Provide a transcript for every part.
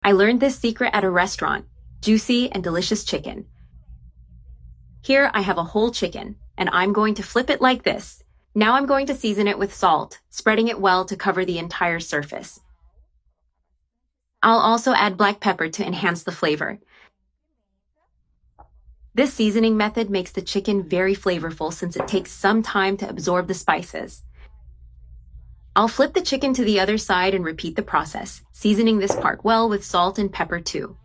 I learned this secret at a restaurant. Juicy and delicious chicken. Here I have a whole chicken, and I'm going to flip it like this. Now I'm going to season it with salt, spreading it well to cover the entire surface. I'll also add black pepper to enhance the flavor. This seasoning method makes the chicken very flavorful since it takes some time to absorb the spices. I'll flip the chicken to the other side and repeat the process, seasoning this part well with salt and pepper too.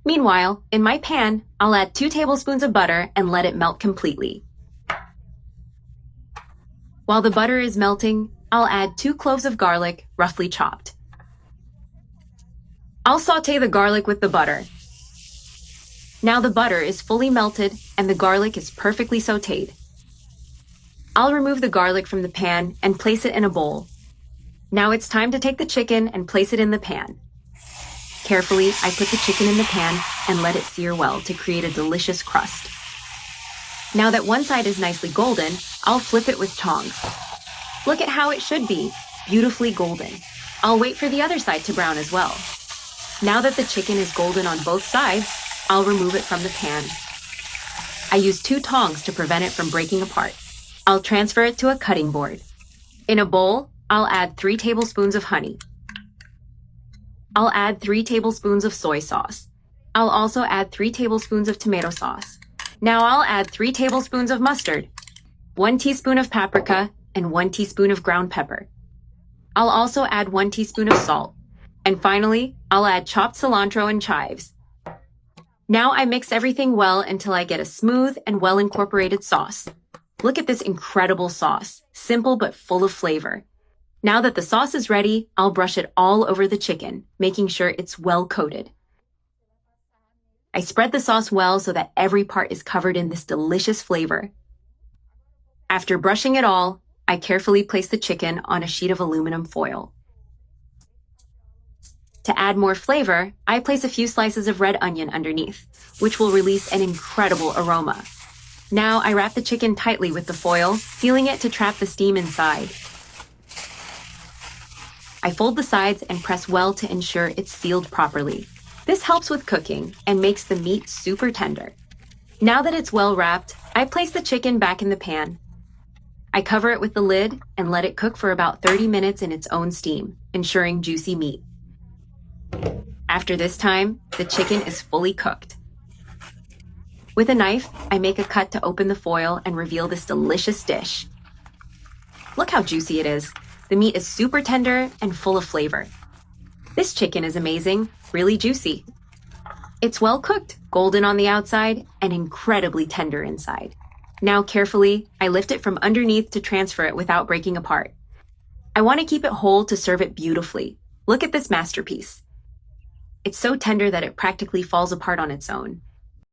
Meanwhile, in my pan, I'll add 2 tablespoons of butter and let it melt completely. While the butter is melting, I'll add 2 cloves of garlic, roughly chopped. I'll sauté the garlic with the butter. Now the butter is fully melted and the garlic is perfectly sautéed. I'll remove the garlic from the pan and place it in a bowl. Now it's time to take the chicken and place it in the pan. Carefully, I put the chicken in the pan and let it sear well to create a delicious crust. Now that one side is nicely golden, I'll flip it with tongs. Look at how it should be, beautifully golden. I'll wait for the other side to brown as well. Now that the chicken is golden on both sides, I'll remove it from the pan. I use 2 tongs to prevent it from breaking apart. I'll transfer it to a cutting board. In a bowl, I'll add 3 tablespoons of honey. I'll add 3 tablespoons of soy sauce. I'll also add 3 tablespoons of tomato sauce. Now I'll add 3 tablespoons of mustard, 1 teaspoon of paprika, and 1 teaspoon of ground pepper. I'll also add 1 teaspoon of salt. And finally, I'll add chopped cilantro and chives. Now I mix everything well until I get a smooth and well-incorporated sauce. Look at this incredible sauce, simple but full of flavor. Now that the sauce is ready, I'll brush it all over the chicken, making sure it's well coated. I spread the sauce well so that every part is covered in this delicious flavor. After brushing it all, I carefully place the chicken on a sheet of aluminum foil. To add more flavor, I place a few slices of red onion underneath, which will release an incredible aroma. Now I wrap the chicken tightly with the foil, sealing it to trap the steam inside. I fold the sides and press well to ensure it's sealed properly. This helps with cooking and makes the meat super tender. Now that it's well wrapped, I place the chicken back in the pan. I cover it with the lid and let it cook for about 30 minutes in its own steam, ensuring juicy meat. After this time, the chicken is fully cooked. With a knife, I make a cut to open the foil and reveal this delicious dish. Look how juicy it is. The meat is super tender and full of flavor. This chicken is amazing, really juicy. It's well cooked, golden on the outside, and incredibly tender inside. Now carefully, I lift it from underneath to transfer it without breaking apart. I want to keep it whole to serve it beautifully. Look at this masterpiece. It's so tender that it practically falls apart on its own.